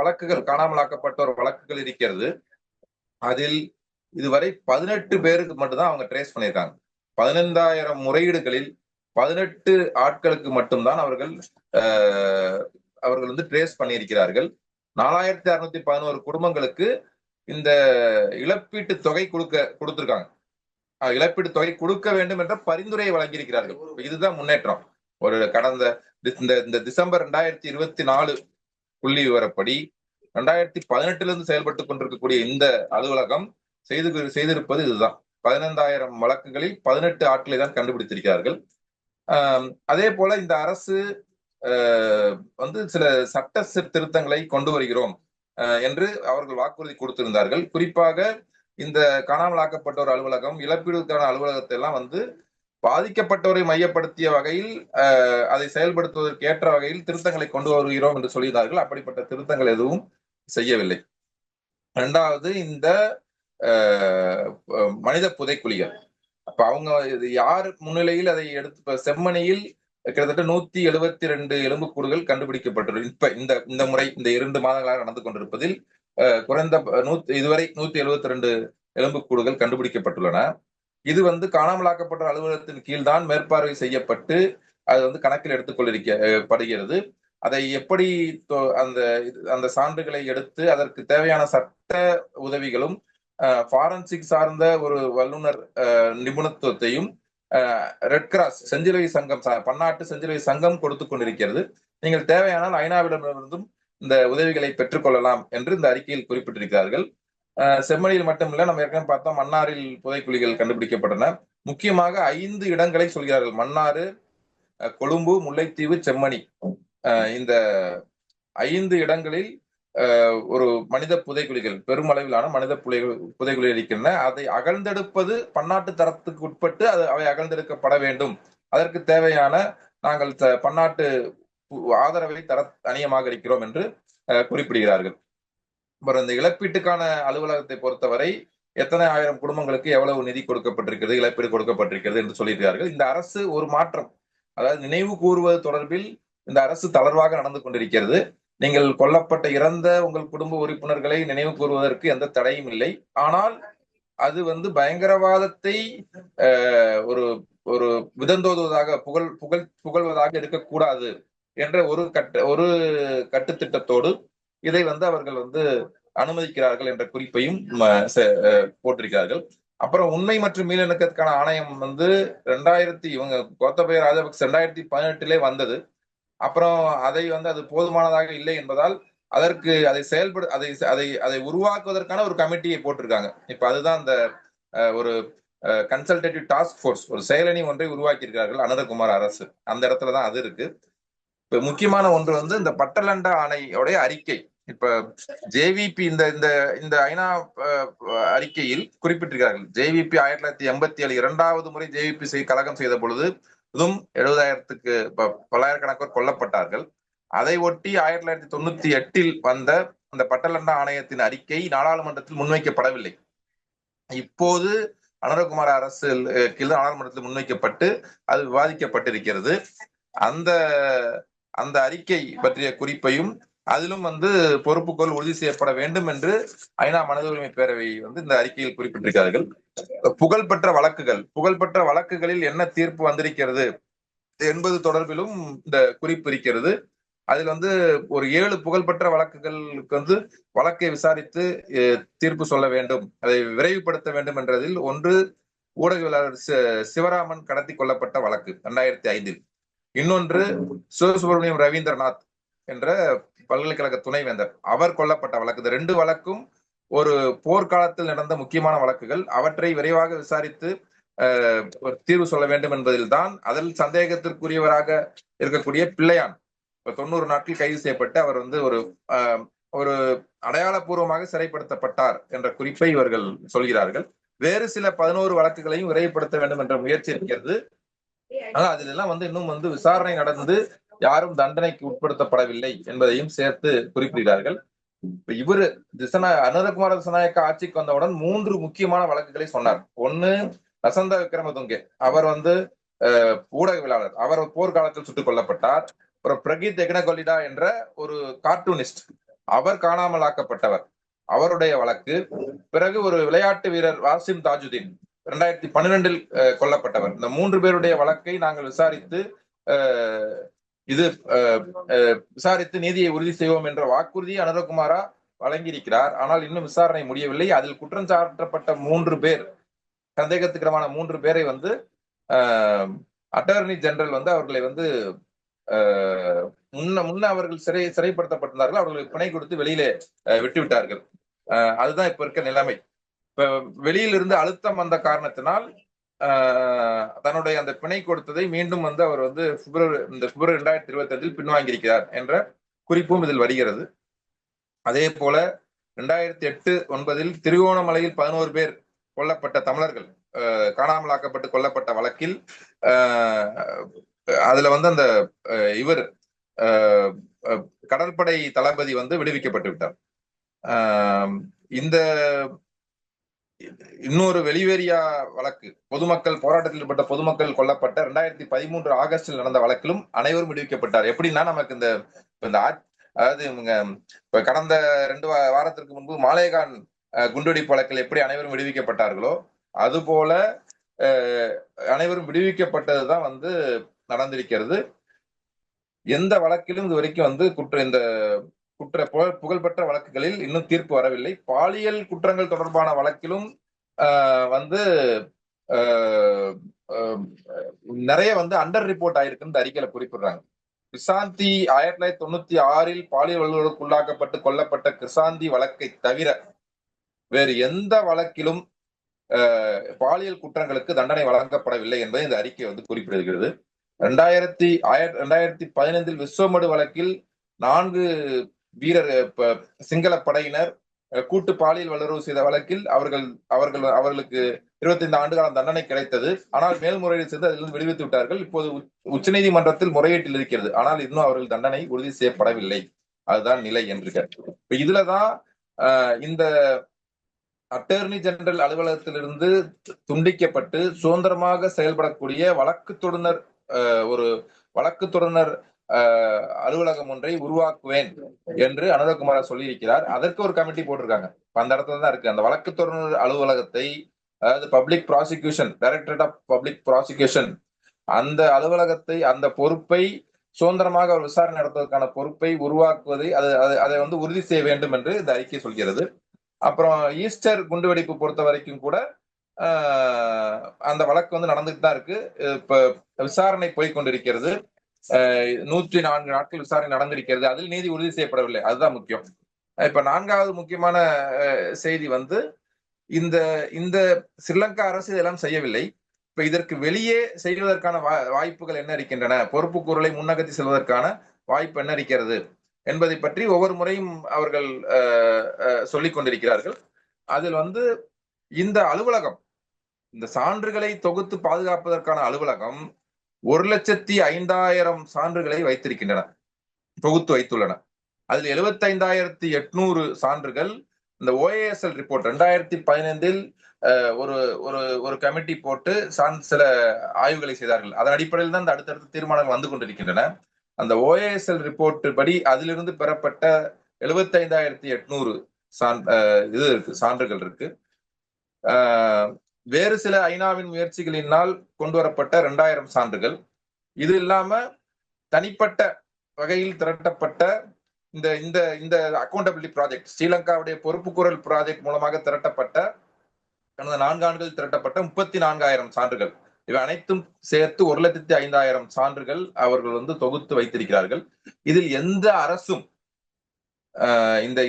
வழக்குகள், காணாமலாக்கப்பட்டோர் வழக்குகள் இருக்கிறது. அதில் இதுவரை 18 பேருக்கு மட்டும்தான் அவங்க ட்ரேஸ் பண்ணியிருக்காங்க. 15,000 முறையீடுகளில் 18 ஆட்களுக்கு மட்டும்தான் அவர்கள் வந்து ட்ரேஸ் பண்ணியிருக்கிறார்கள். 4,611 குடும்பங்களுக்கு இந்த இழப்பீட்டு தொகை கொடுத்திருக்காங்க. இழப்பீடு தொகை கொடுக்க வேண்டும் என்ற பரிந்துரையை வழங்கியிருக்கிறார்கள். இதுதான் முன்னேற்றம். ஒரு கடந்த இந்த டிசம்பர் 2024 புள்ளி விவரப்படி 2018 இருந்து செயல்பட்டுக் கொண்டிருக்கக்கூடிய இந்த அலுவலகம் செய்திருப்பது இதுதான். 15,000 வழக்குகளில் 18 ஆட்களை தான் கண்டுபிடித்திருக்கிறார்கள். அதே போல இந்த அரசு வந்து சில சட்ட திருத்தங்களை கொண்டு வருகிறோம் என்று அவர்கள் வாக்குறுதி கொடுத்திருந்தார்கள். குறிப்பாக இந்த காணாமல் ஆக்கப்பட்டோர் அலுவலகம், இழப்பீடுக்கான அலுவலகத்தை எல்லாம் வந்து பாதிக்கப்பட்டவரை மையப்படுத்திய வகையில் அதை செயல்படுத்துவதற்கு ஏற்ற வகையில் திருத்தங்களை கொண்டு வருகிறோம் என்று சொல்லியிருந்தார்கள். அப்படிப்பட்ட திருத்தங்கள் எதுவும் செய்யவில்லை. இரண்டாவது, இந்த மனித புதைக்குழிகள். அப்ப அவங்க யார் முன்னிலையில் அதை எடுத்து செம்மணியில் கிட்டத்தட்ட 172 எலும்புக்கூடுகள் கண்டுபிடிக்கப்பட்டுள்ளது. இப்ப இந்த முறை இந்த 2 மாதங்களாக நடந்து கொண்டிருப்பதில் குறைந்த இதுவரை 172 எலும்புக்கூடுகள் கண்டுபிடிக்கப்பட்டுள்ளன. இது வந்து காணாமலாக்கப்பட்ட அலுவலகத்தின் கீழ்தான் மேற்பார்வை செய்யப்பட்டு அது வந்து கணக்கில் எடுத்துக்கொள்ளப்படுகிறது. அதை எப்படி அந்த சான்றுகளை எடுத்து அதற்கு தேவையான சட்ட உதவிகளும் ஃபாரன்சிக் சார்ந்த ஒரு வல்லுநர் நிபுணத்துவத்தையும் ரெட் கிராஸ் செஞ்சிலுவை சங்கம், பன்னாட்டு செஞ்சிலுவை சங்கம் கொடுத்துக் கொண்டிருக்கிறது. நீங்கள் தேவையானால் ஐநாவிடமிருந்தும் இந்த உதவிகளை பெற்றுக்கொள்ளலாம் என்று இந்த அறிக்கையில் குறிப்பிட்டிருக்கிறார்கள். செம்மணியில் மட்டுமில்ல, நம்ம ஏற்கனவே பார்த்தோம் மன்னாரில் புதைக்குழிகள் கண்டுபிடிக்கப்பட்டன. முக்கியமாக 5 இடங்களை சொல்கிறார்கள். மன்னாறு, கொழும்பு, முல்லைத்தீவு, செம்மணி. இந்த 5 இடங்களில் ஒரு மனித புதைக்குழிகள், பெருமளவிலான மனித புதைக்குழிகள் இருக்கின்றன. அதை அகழ்ந்தெடுப்பது பன்னாட்டு தரத்துக்கு உட்பட்டு அவை அகழ்ந்தெடுக்கப்பட வேண்டும். அதற்கு தேவையான நாங்கள் பன்னாட்டு ஆதரவை அணியமாக இருக்கிறோம் என்று குறிப்பிடுகிறார்கள். அப்புறம் இந்த இழப்பீட்டுக்கான அலுவலகத்தை பொறுத்தவரை எத்தனை ஆயிரம் குடும்பங்களுக்கு எவ்வளவு நிதி கொடுக்கப்பட்டிருக்கிறது, இழப்பீடு கொடுக்கப்பட்டிருக்கிறது என்று சொல்லியிருக்கிறார்கள். இந்த அரசு ஒரு மாற்றம், அதாவது நினைவு கூறுவது தொடர்பில் இந்த அரசு தளர்வாக நடந்து கொண்டிருக்கிறது. நீங்கள் கொல்லப்பட்ட இறந்த உங்கள் குடும்ப உறுப்பினர்களை நினைவு கூறுவதற்கு எந்த தடையும் இல்லை. ஆனால் அது வந்து பயங்கரவாதத்தை ஒரு ஒரு விதந்தோதுவதாக புகழ்வதாக இருக்கக்கூடாது என்ற ஒரு கட்டுத்திட்டத்தோடு இதை வந்து அவர்கள் வந்து அனுமதிக்கிறார்கள் என்ற குறிப்பையும் போட்டிருக்கிறார்கள். அப்புறம் உண்மை மற்றும் மீளிணக்கத்துக்கான ஆணையம் வந்து கோத்தபய ராஜபக்ச 2018 வந்தது. அப்புறம் அது போதுமானதாக இல்லை என்பதால் அதற்கு அதை உருவாக்குவதற்கான ஒரு கமிட்டியை போட்டிருக்காங்க. இப்ப அதுதான் அந்த ஒரு கன்சல்டேட்டிவ் டாஸ்க் போர்ஸ், ஒரு செயலணி ஒன்றை உருவாக்கி இருக்கிறார்கள் அனுரகுமார் அரசு. அந்த இடத்துலதான் அது இருக்கு. இப்ப முக்கியமான ஒன்று வந்து இந்த பட்டலண்ட ஆணையோடைய அறிக்கை. இப்ப ஜேவிபி இந்த ஐநா அறிக்கையில் குறிப்பிட்டிருக்கிறார்கள். ஜேவிபி 1987 2வது முறை ஜேவிபி கலகம் செய்த பொழுது 70,000க்கு பல்லாயிரக்கணக்கானோர் கொல்லப்பட்டார்கள். அதை ஒட்டி 1998 வந்த அந்த பட்டலண்ட ஆணையத்தின் அறிக்கை நாடாளுமன்றத்தில் முன்வைக்கப்படவில்லை. இப்போது அனுரகுமார் அரசு நாடாளுமன்றத்தில் முன்வைக்கப்பட்டு அது விவாதிக்கப்பட்டிருக்கிறது. அந்த அறிக்கை பற்றிய குறிப்பையும் அதிலும் வந்து பொறுப்புகள் உறுதி செய்யப்பட வேண்டும் என்று ஐநா மனித உரிமை பேரவை வந்து இந்த அறிக்கையில் குறிப்பிட்டிருக்கிறார்கள். புகழ்பெற்ற வழக்குகளில் என்ன தீர்ப்பு வந்திருக்கிறது என்பது தொடர்பிலும் இந்த குறிப்பு இருக்கிறது. அதில் வந்து ஒரு 7 புகழ்பெற்ற வழக்குகளுக்கு வந்து வழக்கை விசாரித்து தீர்ப்பு சொல்ல வேண்டும், அதை விரைவுபடுத்த வேண்டும் என்றதில் ஒன்று ஊடகவியலாளர் சிவராமன் கடத்தி கொல்லப்பட்ட வழக்கு 2005. இன்னொன்று சிவசுப்பிரமணியம் ரவீந்திரநாத் என்ற பல்கலைக்கழக துணைவேந்தர், அவர் கொல்லப்பட்ட வழக்கு. இந்த 2 வழக்கும் ஒரு போர்க்காலத்தில் நடந்த முக்கியமான வழக்குகள். அவற்றை விரைவாக விசாரித்து தீர்வு சொல்ல வேண்டும் என்பதில் தான் அதில் சந்தேகத்திற்குரியவராக இருக்கக்கூடிய பிள்ளையான் 90 நாட்கள் கைது செய்யப்பட்டு அவர் வந்து ஒரு அடையாளப்பூர்வமாக சிறைப்படுத்தப்பட்டார் என்ற குறிப்பை இவர்கள் சொல்கிறார்கள். வேறு சில 11 வழக்குகளையும் விரைவுபடுத்த வேண்டும் என்ற முயற்சி இருக்கிறது. ஆனா அதிலெல்லாம் வந்து இன்னும் வந்து விசாரணை நடந்து யாரும் தண்டனைக்கு உட்படுத்தப்படவில்லை என்பதையும் சேர்த்து குறிப்பிடுகிறார்கள். இவரு அனுரகுமார திசாநாயக்க ஆட்சிக்கு வந்தவுடன் 3 முக்கியமான வழக்குகளை சொன்னார். ஒன்னு லசந்த விக்ரமதுங்கே, அவர் வந்து ஊடகவியலாளர், அவர் போர்க்காலத்தில் சுட்டுக் கொல்லப்பட்டார். அப்புறம் பிரகீத் எக்னகொலிடா என்ற ஒரு கார்ட்டூனிஸ்ட், அவர் காணாமல் ஆக்கப்பட்டவர், அவருடைய வழக்கு. பிறகு ஒரு விளையாட்டு வீரர் வாசிம் தாஜுதீன் 2012 கொல்லப்பட்டவர். இந்த 3 பேருடைய வழக்கை நாங்கள் விசாரித்து நீதியை உறுதி செய்வோம் என்ற வாக்குறுதியை அனுரகுமாரா வழங்கியிருக்கிறார். ஆனால் இன்னும் விசாரணை முடியவில்லை. அதில் குற்றம் சாட்டப்பட்ட 3 பேர் சந்தேகத்துக்கிடமான 3 பேரை வந்து அட்டர்னி ஜெனரல் வந்து அவர்களை வந்து முன்ன அவர்கள் சிறைப்படுத்தப்பட்டிருந்தார்கள். அவர்களுக்கு பிணை கொடுத்து வெளியிலே விட்டு விட்டார்கள். அதுதான் இப்ப இருக்க நிலைமை. இப்ப வெளியிலிருந்து அழுத்தம் வந்த காரணத்தினால் தன்னுடைய அந்த பிணை கொடுத்ததை மீண்டும் வந்து அவர் வந்து பிப்ரவரி 2025 பின்வாங்கியிருக்கிறார் என்ற குறிப்பும் இதில் வருகிறது. அதே போல 2008-9 திருகோணமலையில் 11 பேர் கொல்லப்பட்ட தமிழர்கள் காணாமலாக்கப்பட்டு கொல்லப்பட்ட வழக்கில் அதுல வந்து அந்த இவர் கடற்படை தளபதி வந்து விடுவிக்கப்பட்டு விட்டார். இந்த இன்னொரு வெளிவேரியா வழக்கு, பொதுமக்கள் போராட்டத்தில் ஈடுபட்ட பொதுமக்கள் கொல்லப்பட்ட 2013 ஆகஸ்டில் நடந்த வழக்கிலும் அனைவரும் விடுவிக்கப்பட்டார். எப்படின்னா நமக்கு இந்த அதாவது இப்ப கடந்த 2 வாரத்திற்கு முன்பு மாலேகான் குண்டுவெடிப்பு வழக்கில் எப்படி அனைவரும் விடுவிக்கப்பட்டார்களோ அதுபோல அனைவரும் விடுவிக்கப்பட்டதுதான் வந்து நடந்திருக்கிறது. எந்த வழக்கிலும் இது வரைக்கும் வந்து புகழ்பெற்ற வழக்குகளில் இன்னும் தீர்ப்பு வரவில்லை. பாலியல் குற்றங்கள் தொடர்பான வழக்கிலும் வந்து நிறைய வந்து அண்டர் ரிப்போர்ட் ஆயிருக்குன்னு அறிக்கையில குறிப்பிடுறாங்க. கிருஷாந்தி 1996 பாலியல் வல்லுறவுக்கு உள்ளாக்கப்பட்டு கொல்லப்பட்ட கிருஷாந்தி வழக்கை தவிர வேறு எந்த வழக்கிலும் பாலியல் குற்றங்களுக்கு தண்டனை வழங்கப்படவில்லை என்பதை இந்த அறிக்கை வந்து குறிப்பிடுகிறது. 2015 விஸ்வமடு வழக்கில் 4 வீரர் சிங்கள படையினர் கூட்டு பாலியல் வல்லுறவு செய்த வழக்கில் அவர்களுக்கு 25 ஆண்டு காலம் தண்டனை கிடைத்தது. ஆனால் மேல்முறையீடு செய்து அதிலிருந்து விடுவித்து விட்டார்கள். இப்போது உச்சநீதிமன்றத்தில் முறையீட்டில் இருக்கிறது. ஆனால் இன்னும் அவர்கள் தண்டனை உறுதி செய்யப்படவில்லை. அதுதான் நிலை என்று. இப்ப இதுலதான் இந்த அட்டர்னி ஜெனரல் அலுவலகத்திலிருந்து துண்டிக்கப்பட்டு சுதந்திரமாக செயல்படக்கூடிய ஒரு வழக்கு தொடர்னர் அலுவலகம் ஒன்றை உருவாக்குவேன் என்று அனுரகுமார சொல்லியிருக்கிறார். அதற்கு ஒரு கமிட்டி போட்டிருக்காங்க. அந்த இடத்துல தான் இருக்கு. அந்த வழக்கு தொடர்னர் அலுவலகத்தை, அதாவது public prosecution, directorate of public prosecution, அந்த அலுவலகத்தை, அந்த பொறுப்பை சுதந்திரமாக ஒரு விசாரணை நடத்துவதற்கான பொறுப்பை உருவாக்குவதை அதை வந்து உறுதி செய்ய வேண்டும் என்று இந்த அறிக்கை சொல்கிறது. அப்புறம் ஈஸ்டர் குண்டுவெடிப்பு பொறுத்த வரைக்கும் கூட அந்த வழக்கு வந்து நடந்துட்டு தான் இருக்கு. இப்ப விசாரணை போய்கொண்டிருக்கிறது. 104 நாட்கள் விசாரணை நடந்திருக்கிறது. அதில் நீதி உறுதி செய்யப்படவில்லை. அதுதான் முக்கியம். இப்ப 4வது முக்கியமான செய்தி வந்து இந்த ஸ்ரீலங்கா அரசு இதெல்லாம் செய்யவில்லை. இப்ப இதற்கு வெளியே செய்வதற்கான வாய்ப்புகள் என்ன இருக்கின்றன, பொறுப்பு கூறலை முன்னகர்த்தி செல்வதற்கான வாய்ப்பு என்ன இருக்கிறது என்பதை பற்றி ஒவ்வொரு முறையும் அவர்கள் சொல்லிக் கொண்டிருக்கிறார்கள். அதில் வந்து இந்த அலுவலகம், இந்த சான்றுகளை தொகுத்து பாதுகாப்பதற்கான அலுவலகம் 1,05,000 சான்றுகளை வைத்திருக்கின்றன, தொகுத்து வைத்துள்ளன. அதில் 75,800 சான்றுகள் இந்த OASL ரிப்போர்ட் 2015 ஒரு கமிட்டி போட்டு சில ஆய்வுகளை செய்தார்கள். அதன் அடிப்படையில் தான் இந்த அடுத்தடுத்த தீர்மானங்கள் வந்து கொண்டிருக்கின்றன. அந்த OASL ரிப்போர்ட் படி அதிலிருந்து பெறப்பட்ட 75,800 சான்றுகள் இருக்கு. வேறு சில ஐநாவின் முயற்சிகளினால் கொண்டு வரப்பட்ட 2000 சான்றுகள். இது இல்லாம தனிப்பட்ட வகையில் திரட்டப்பட்ட இந்த அக்கௌண்டபிலிட்டி ப்ராஜெக்ட், ஸ்ரீலங்காவுடைய பொறுப்புக்கூறல் ப்ராஜெக்ட் மூலமாக திரட்டப்பட்ட கடந்த 4 ஆண்டுகள் திரட்டப்பட்ட 34,000 சான்றுகள். இவை அனைத்தும் சேர்த்து 1,05,000 சான்றுகள் அவர்கள் வந்து தொகுத்து வைத்திருக்கிறார்கள். இதில் எந்த அரசும்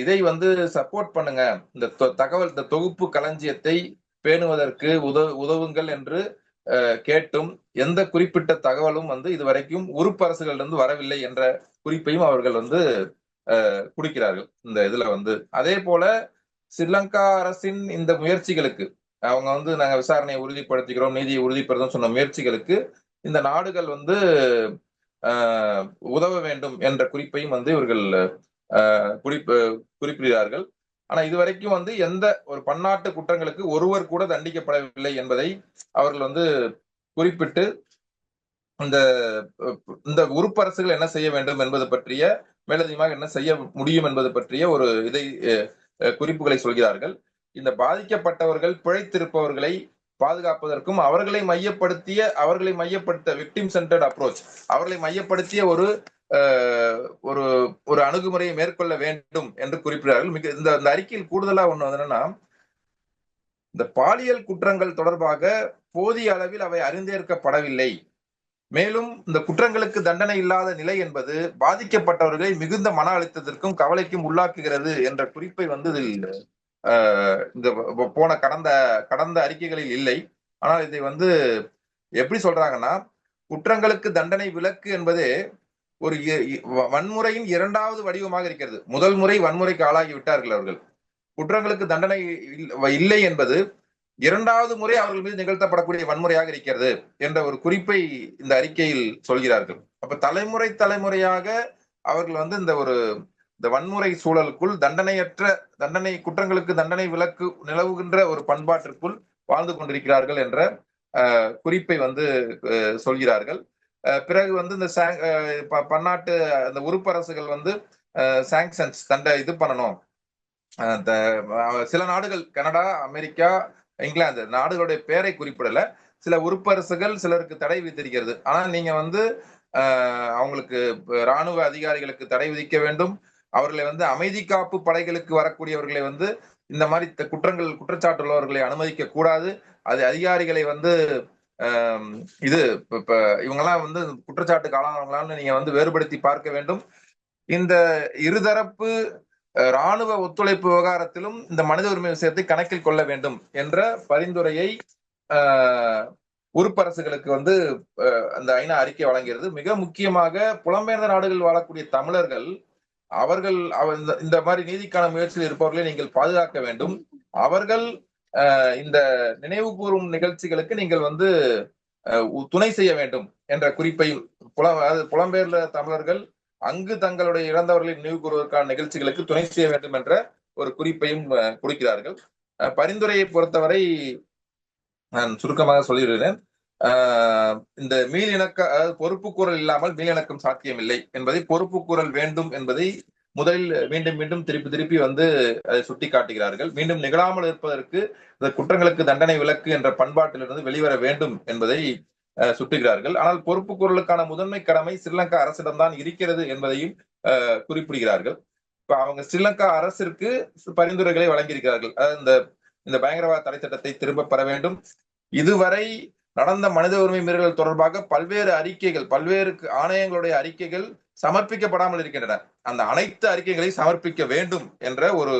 இதை வந்து சப்போர்ட் பண்ணுங்க, இந்த தகவல், இந்த தொகுப்பு களஞ்சியத்தை பேணுவதற்கு உதவுங்கள் என்று கேட்டும் எந்த குறிப்பிட்ட தகவலும் வந்து இதுவரைக்கும் உறுப்பு அரசுகளிலிருந்து வரவில்லை என்ற குறிப்பையும் அவர்கள் வந்து குடிக்கிறார்கள் இந்த இதுல வந்து. அதே போல ஸ்ரீலங்கா அரசின் இந்த முயற்சிகளுக்கு அவங்க வந்து நாங்க விசாரணையை உறுதிப்படுத்திக்கிறோம், நீதியை உறுதிப்படுத்தும் சொன்ன முயற்சிகளுக்கு இந்த நாடுகள் வந்து உதவ வேண்டும் என்ற குறிப்பையும் வந்து இவர்கள் குறிப்பிடுகிறார்கள். ஆனா இதுவரைக்கும் வந்து எந்த ஒரு பன்னாட்டு குற்றங்களுக்கு ஒருவர் கூட தண்டிக்கப்படவில்லை என்பதை அவர்கள் வந்து குறிப்பிட்டு இந்த உறுப்பரசுகள் என்ன செய்ய வேண்டும் என்பது பற்றிய, மேலதிகமாக என்ன செய்ய முடியும் என்பது பற்றிய ஒரு குறிப்புகளை சொல்கிறார்கள். இந்த பாதிக்கப்பட்டவர்கள், பிழைத்திருப்பவர்களை பாதுகாப்பதற்கும் அவர்களை மையப்படுத்த விக்டிம் சென்டர்ட் அப்ரோச், அவர்களை மையப்படுத்திய ஒரு அணுகுமுறையை மேற்கொள்ள வேண்டும் என்று குறிப்பிடுகிறார்கள். இந்த அறிக்கையில் கூடுதலா ஒண்ணு என்னன்னா, இந்த பாலியல் குற்றங்கள் தொடர்பாக போதிய அளவில் அவை அறிந்தேற்கப்படவில்லை. மேலும் இந்த குற்றங்களுக்கு தண்டனை இல்லாத நிலை என்பது பாதிக்கப்பட்டவர்களை மிகுந்த மன அழுத்தத்திற்கும் கவலைக்கும் உள்ளாக்குகிறது என்ற குறிப்பை வந்து இதில் இந்த போன கடந்த கடந்த அறிக்கைகளில் இல்லை. ஆனால் இதை வந்து எப்படி சொல்றாங்கன்னா, குற்றங்களுக்கு தண்டனை விலக்கு என்பதே ஒரு வன்முறையின் இரண்டாவது வடிவமாக இருக்கிறது. முதல் முறை வன்முறைக்கு ஆளாகி விட்டார்கள் அவர்கள். குற்றங்களுக்கு தண்டனை இல்லை என்பது இரண்டாவது முறை அவர்கள் மீது நிகழ்த்தப்படக்கூடிய வன்முறையாக இருக்கிறது என்ற ஒரு குறிப்பை இந்த அறிக்கையில் சொல்கிறார்கள். அப்ப தலைமுறையாக அவர்கள் வந்து இந்த வன்முறை சூழலுக்குள் குற்றங்களுக்கு தண்டனை விலக்கு நிலவுகின்ற ஒரு பண்பாட்டிற்குள் வாழ்ந்து கொண்டிருக்கிறார்கள் என்ற குறிப்பை வந்து சொல்கிறார்கள். பிறகு வந்து இந்த பன்னாட்டு அந்த உறுப்பரசுகள் வந்து சாங்ஷன்ஸ் இது பண்ணணும். சில நாடுகள் கனடா, அமெரிக்கா, இங்கிலாந்து நாடுகளுடைய பெயரை குறிப்பிடல, சில உறுப்பரசுகள் சிலருக்கு தடை விதித்திருக்கிறது. ஆனால் நீங்க வந்து அவங்களுக்கு ராணுவ அதிகாரிகளுக்கு தடை விதிக்க வேண்டும். அவர்களை வந்து அமைதி காப்பு படைகளுக்கு வரக்கூடியவர்களை வந்து இந்த மாதிரி குற்றச்சாட்டு உள்ளவர்களை அனுமதிக்க கூடாது. அது அதிகாரிகளை வந்து இது இப்ப இவங்கெல்லாம் வந்து குற்றச்சாட்டுக்கு ஆளானவங்களான்னு நீங்க வந்து வேறுபடுத்தி பார்க்க வேண்டும். இந்த இருதரப்பு ராணுவ ஒத்துழைப்பு விவகாரத்திலும் இந்த மனித உரிமை விஷயத்தை கணக்கில் கொள்ள வேண்டும் என்ற பரிந்துரையை உறுப்பரசுகளுக்கு வந்து அந்த ஐநா அறிக்கை வழங்குகிறது. மிக முக்கியமாக புலம்பெயர்ந்த நாடுகளில் வாழக்கூடிய தமிழர்கள் அவர்கள் இந்த மாதிரி நீதிக்கான முயற்சியில் இருப்பவர்களை நீங்கள் பாதுகாக்க வேண்டும். அவர்கள் இந்த நினைவு கூறும் நிகழ்ச்சிகளுக்கு நீங்கள் வந்து துணை செய்ய வேண்டும் என்ற குறிப்பையும் புலம்பெயர்ந்த தமிழர்கள் அங்கு தங்களுடைய இறந்தவர்களை நினைவு கூறுவதற்கான நிகழ்ச்சிகளுக்கு துணை செய்ய வேண்டும் என்ற ஒரு குறிப்பையும் கொடுக்கிறார்கள். பரிந்துரையை பொறுத்தவரை நான் சுருக்கமாக சொல்லிவிடுகிறேன். இந்த பொறுப்பு கூறல் இல்லாமல் மீளிணக்கம் சாத்தியமில்லை என்பதை, பொறுப்பு கூறல் வேண்டும் என்பதை முதலில் மீண்டும் திருப்பி வந்து அதை சுட்டி காட்டுகிறார்கள். மீண்டும் நிகழாமல் இருப்பதற்கு இந்த குற்றங்களுக்கு தண்டனை விலக்கு என்ற பண்பாட்டிலிருந்து வெளிவர வேண்டும் என்பதை சுட்டுகிறார்கள். ஆனால் பொறுப்பு கூறலுக்கான முதன்மை கடமை ஸ்ரீலங்கா அரசிடம்தான் இருக்கிறது என்பதையும் குறிப்பிடுகிறார்கள். இப்ப அவங்க ஸ்ரீலங்கா அரசிற்கு பரிந்துரைகளை வழங்கியிருக்கிறார்கள். அதாவது இந்த பயங்கரவாத தடை சட்டத்தை திரும்ப பெற வேண்டும். இதுவரை நடந்த மனித உரிமை மீறல்கள் தொடர்பாக பல்வேறு ஆணையங்களுடைய அறிக்கைகள் சமர்ப்பிக்கப்படாமல் இருக்கின்றன. அந்த அனைத்து அறிக்கைகளை சமர்ப்பிக்க வேண்டும் என்ற ஒரு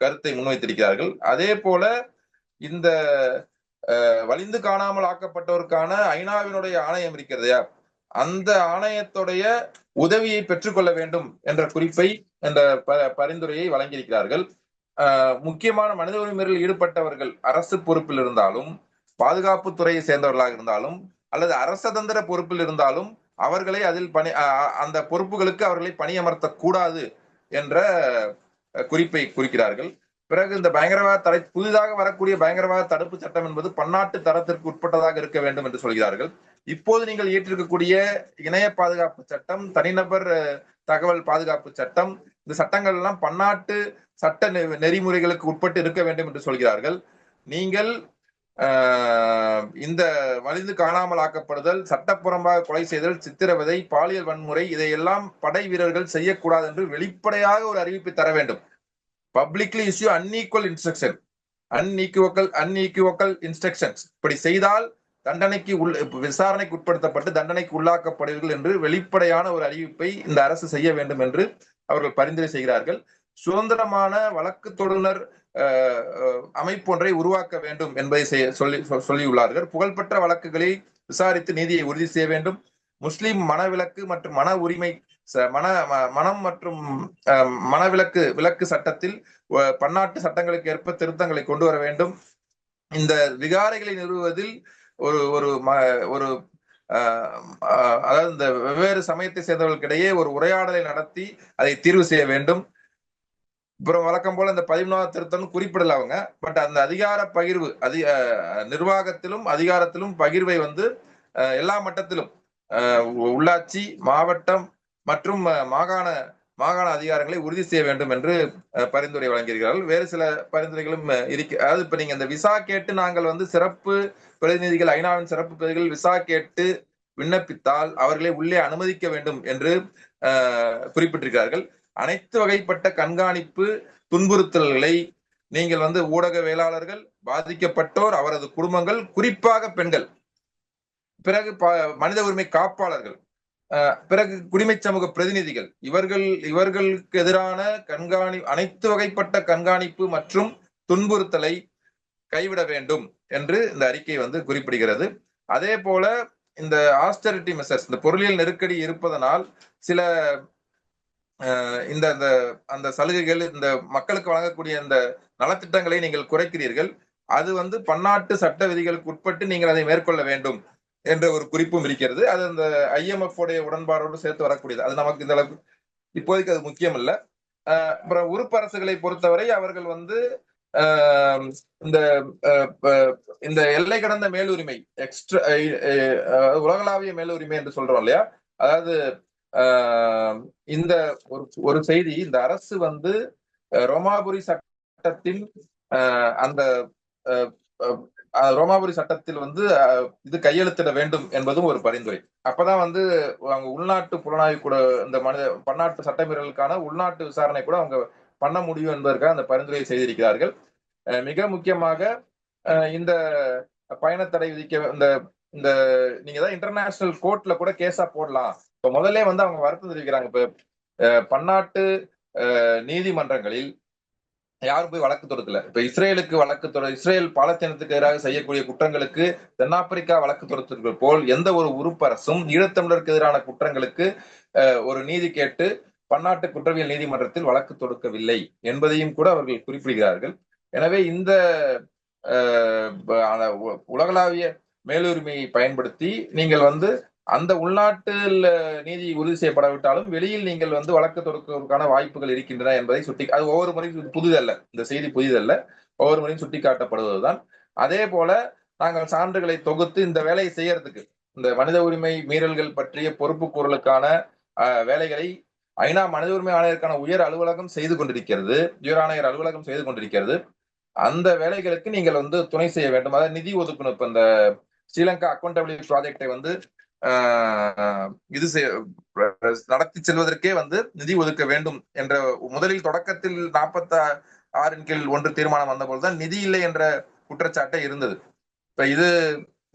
கருத்தை முன்வைத்திருக்கிறார்கள். அதே போல இந்த வலிந்து காணாமல் ஆக்கப்பட்டோருக்கான ஐநாவினுடைய ஆணையம் இருக்கிறதையா, அந்த ஆணையத்துடைய உதவியை பெற்றுக்கொள்ள வேண்டும் என்ற குறிப்பை என்ற பரிந்துரையை வழங்கியிருக்கிறார்கள். முக்கியமான மனித உரிமை மீறலில் ஈடுபட்டவர்கள் அரசு பொறுப்பில் இருந்தாலும், பாதுகாப்பு துறையை சேர்ந்தவர்களாக இருந்தாலும், அல்லது அரசதந்திர பொறுப்பில் இருந்தாலும் அவர்களை அதில் அந்த பொறுப்புகளுக்கு அவர்களை பணியமர்த்த கூடாது என்ற குறிப்பை குறிக்கிறார்கள். பிறகு இந்த புதிதாக வரக்கூடிய பயங்கரவாத தடுப்பு சட்டம் என்பது பன்னாட்டு தரத்திற்கு உட்பட்டதாக இருக்க வேண்டும் என்று சொல்கிறார்கள். இப்போது நீங்கள் ஏற்றிருக்கக்கூடிய இணைய பாதுகாப்பு சட்டம், தனிநபர் தகவல் பாதுகாப்பு சட்டம், இந்த சட்டங்கள் எல்லாம் பன்னாட்டு சட்ட நெறிமுறைகளுக்கு உட்பட்டு இருக்க வேண்டும் என்று சொல்கிறார்கள். நீங்கள் இந்த வலிந்து காணாமல் ஆக்கப்படுதல், சட்டப்புறம்பாக கொலை செய்தல், சித்திரவதை, பாலியல் வன்முறை இதையெல்லாம் படை வீரர்கள் செய்யக்கூடாது என்று வெளிப்படையாக ஒரு அறிவிப்பை தர வேண்டும். Publicly issue unequal instructions. இப்படி செய்தால் விசாரணைக்கு உட்படுத்தப்பட்டு தண்டனைக்கு உள்ளாக்கப்படுவீர்கள் என்று வெளிப்படையான ஒரு அறிவிப்பை இந்த அரசு செய்ய வேண்டும் என்று அவர்கள் பரிந்துரை செய்கிறார்கள். சுதந்திரமான வழக்கு தொடுநர் அமைப்பு ஒன்றை உருவாக்க வேண்டும் என்பதை சொல்லியுள்ளார்கள். புகழ்பெற்ற வழக்குகளை விசாரித்து நீதியை உறுதி செய்ய வேண்டும். முஸ்லிம் மனவிலக்கு மற்றும் மன உரிமை மனம் மற்றும் விலக்கு சட்டத்தில் பன்னாட்டு சட்டங்களுக்கு ஏற்ப திருத்தங்களை கொண்டு வர வேண்டும். இந்த விகாரைகளை நிறுவுவதில் அதாவது இந்த வெவ்வேறு சமயத்தை சேர்ந்தவர்களுக்கிடையே ஒரு உரையாடலை நடத்தி அதை தீர்வு செய்ய வேண்டும். அப்புறம் வழக்கம் போல இந்த 11வது திருத்தம் குறிப்பிடல அவங்க. பட் அந்த அதிகார பகிர்வு நிர்வாகத்திலும் அதிகாரத்திலும் பகிர்வை வந்து எல்லா மட்டத்திலும் உள்ளாட்சி, மாவட்டம் மற்றும் மாகாண அதிகாரங்களை உறுதி செய்ய வேண்டும் என்று பரிந்துரை வழங்கியிருக்கிறார்கள். வேறு சில பரிந்துரைகளும் அதாவது இப்ப நீங்க இந்த விசா கேட்டு நாங்கள் வந்து சிறப்பு பிரதிநிதிகள், ஐநாவின் சிறப்பு பிரதிநிதிகள் விசா கேட்டு விண்ணப்பித்தால் அவர்களை உள்ளே அனுமதிக்க வேண்டும் என்று குறிப்பிட்டிருக்கிறார்கள். அனைத்து வகைப்பட்ட கண்காணிப்பு, துன்புறுத்தல்களை நீங்கள் ஊடகவியலாளர்கள், பாதிக்கப்பட்டோர், அவரது குடும்பங்கள், குறிப்பாக பெண்கள், பிறகு மனித உரிமை காப்பாளர்கள், பிறகு குடிமை சமூக பிரதிநிதிகள், இவர்களுக்கு எதிரான அனைத்து வகைப்பட்ட கண்காணிப்பு மற்றும் துன்புறுத்தலை கைவிட வேண்டும் என்று இந்த அறிக்கை குறிப்பிடுகிறது. அதே போல இந்த ஆஸ்டரிட்டி மெசர்ஸ், இந்த பொருளியல் நெருக்கடி இருப்பதனால் சில இந்த அந்த சலுகைகள், இந்த மக்களுக்கு வழங்கக்கூடிய இந்த நலத்திட்டங்களை நீங்கள் குறைக்கிறீர்கள், அது பன்னாட்டு சட்ட விதிகளுக்கு உட்பட்டு நீங்கள் அதை மேற்கொள்ள வேண்டும் என்ற ஒரு குறிப்பும் இருக்கிறது. அது அந்த IMF உடைய உடன்பாடோடு சேர்த்து வரக்கூடியது. அது நமக்கு இந்த அளவுக்கு இப்போதைக்கு அது முக்கியம் இல்ல. அப்புறம் உறுப்பு அரசுகளை பொறுத்தவரை அவர்கள் இந்த இந்த எல்லை கடந்த மேலுரிமை, எக்ஸ்ட்ரா உலகளாவிய மேலுரிமை என்று சொல்றோம் இல்லையா, அதாவது இந்த ஒரு செய்தி, இந்த அரசு ரோமாபுரி சட்டத்தின் அந்த ரோமாபுரி சட்டத்தில் இது கையெழுத்திட வேண்டும் என்பதும் ஒரு பரிந்துரை. அப்பதான் அவங்க உள்நாட்டு புலனாய்வு கூட, இந்த பன்னாட்டு சட்டமீறலுக்கான உள்நாட்டு விசாரணை கூட அவங்க பண்ண முடியும் என்பதற்காக அந்த பரிந்துரையை செய்திருக்கிறார்கள். மிக முக்கியமாக இந்த பயணத்தடை விதிக்க இந்த நீங்க தான் இன்டர்நேஷனல் கோர்ட்ல கூட கேஸா போடலாம். இப்ப முதல்ல அவங்க வருத்தம் தெரிவிக்கிறாங்க. இப்ப பன்னாட்டு நீதிமன்றங்களில் யாரும் போய் வழக்கு தொடுக்கல. இப்ப இஸ்ரேலுக்கு இஸ்ரேல் பாலஸ்தீனத்துக்கு எதிராக செய்யக்கூடிய குற்றங்களுக்கு தென்னாப்பிரிக்கா வழக்கு தொடுத்திருக்கிற போல் எந்த ஒரு உறுப்பரசும் ஈழத்தமிழருக்கு எதிரான குற்றங்களுக்கு ஒரு நீதி கேட்டு பன்னாட்டு குற்றவியல் நீதிமன்றத்தில் வழக்கு தொடுக்கவில்லை என்பதையும் கூட அவர்கள் குறிப்பிடுகிறார்கள். எனவே இந்த உலகளாவிய மேலுரிமையை பயன்படுத்தி நீங்கள் அந்த உள்நாட்டில் நீதி உறுதி செய்யப்படாவிட்டாலும் வெளியில் நீங்கள் வழக்கு தொடுப்பதற்கான வாய்ப்புகள் இருக்கின்றன என்பதை அது ஒவ்வொரு முறையும் புதிதல்ல, இந்த செய்தி புதிதல்ல, ஒவ்வொரு முறையும் சுட்டிக்காட்டப்படுவதுதான். அதே போல நாங்கள் சான்றுகளை தொகுத்து இந்த வேலையை செய்யறதுக்கு, இந்த மனித உரிமை மீறல்கள் பற்றிய பொறுப்பு கூறலுக்கான வேலைகளை ஐநா மனித உரிமை ஆணையருக்கான உயர் அலுவலகம் செய்து கொண்டிருக்கிறது, உயர் ஆணையர் அலுவலகம் செய்து கொண்டிருக்கிறது. அந்த வேலைகளுக்கு நீங்கள் துணை செய்ய வேண்டும். அதாவது நிதி ஒதுக்கணும். இப்ப இந்த ஸ்ரீலங்கா அக்கௌண்டபிலிட்டி ப்ராஜெக்டை இது நடத்தி செல்வதற்கே நிதி ஒதுக்க வேண்டும் என்ற முதலில் தொடக்கத்தில் 46 தீர்மானம் வந்தபோதுதான் நிதி இல்லை என்ற குற்றச்சாட்டை இருந்தது. இப்ப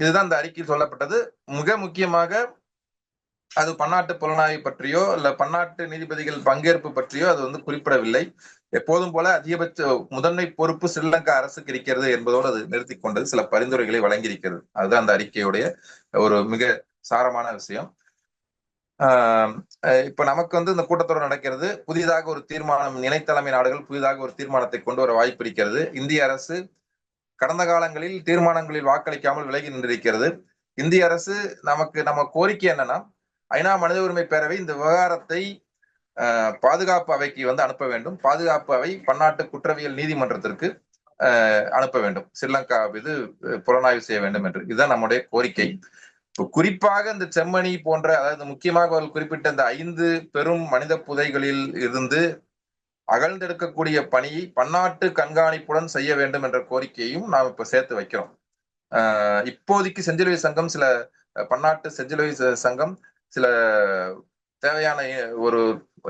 இதுதான் இந்த அறிக்கையில் சொல்லப்பட்டது. மிக முக்கியமாக அது பன்னாட்டு புலனாய்வு பற்றியோ இல்ல பன்னாட்டு நீதிபதிகள் பங்கேற்பு பற்றியோ அது குறிப்பிடவில்லை. எப்போதும் போல அதிகபட்ச முதன்மை பொறுப்பு ஸ்ரீலங்கா அரசுக்கு இருக்கிறது என்பதோடு அது நிறுத்தி கொண்டது. சில பரிந்துரைகளை வழங்கியிருக்கிறது. அதுதான் அந்த அறிக்கையுடைய ஒரு மிக சாரமான விஷயம். இப்ப நமக்கு இந்த கூட்டத்தொடர் நடக்கிறது. புதிதாக ஒரு தீர்மானம், இணைத்தலைமை நாடுகள் புதிதாக ஒரு தீர்மானத்தை கொண்டு வர வாய்ப்பு இருக்கிறது. இந்திய அரசு கடந்த காலங்களில் தீர்மானங்களில் வாக்களிக்காமல் விலகி நின்றிருக்கிறது. இந்திய அரசு நம்ம கோரிக்கை என்னன்னா, ஐநா மனித உரிமை பேரவை இந்த விவகாரத்தை பாதுகாப்பு அவைக்கு அனுப்ப வேண்டும். பாதுகாப்பு அவை பன்னாட்டு குற்றவியல் நீதிமன்றத்திற்கு அனுப்ப வேண்டும். ஸ்ரீலங்கா இது புலனாய்வு செய்ய வேண்டும் என்று, இதுதான் நம்முடைய கோரிக்கை. குறிப்பாக இந்த செம்மணி போன்ற, அதாவது முக்கியமாக அவர்கள் குறிப்பிட்ட இந்த 5 பெரும் மனித புதைகளில் இருந்து அகழ்ந்தெடுக்கக்கூடிய பணியை பன்னாட்டு கண்காணிப்புடன் செய்ய வேண்டும் என்ற கோரிக்கையும் நாம் இப்ப சேர்த்து வைக்கிறோம். இப்போதைக்கு செஞ்சிலுவை சங்கம், சில பன்னாட்டு செஞ்சிலுவை சங்கம் சில தேவையான ஒரு